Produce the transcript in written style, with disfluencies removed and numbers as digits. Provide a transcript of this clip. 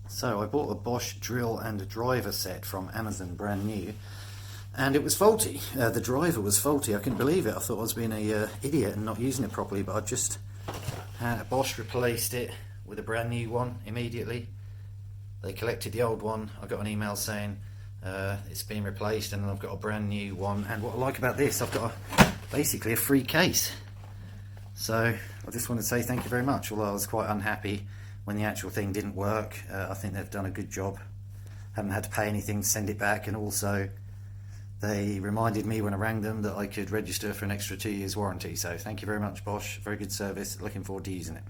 So I bought a Bosch drill and a driver set from Amazon, brand new, and it was faulty. The driver was faulty. I couldn't believe it. I thought I was being a idiot and not using it properly, but I just had Bosch replaced it with a brand new one immediately. They collected the old one. I got an email saying it's been replaced, and I've got a brand new one. And what I like about this, I've got basically a free case. So I just want to say thank you very much, although I was quite unhappy when the actual thing didn't work. I think they've done a good job. Haven't had to pay anything to send it back, and also they reminded me when I rang them that I could register for an extra 2 years warranty. So thank you very much, Bosch. Very good service. Looking forward to using it.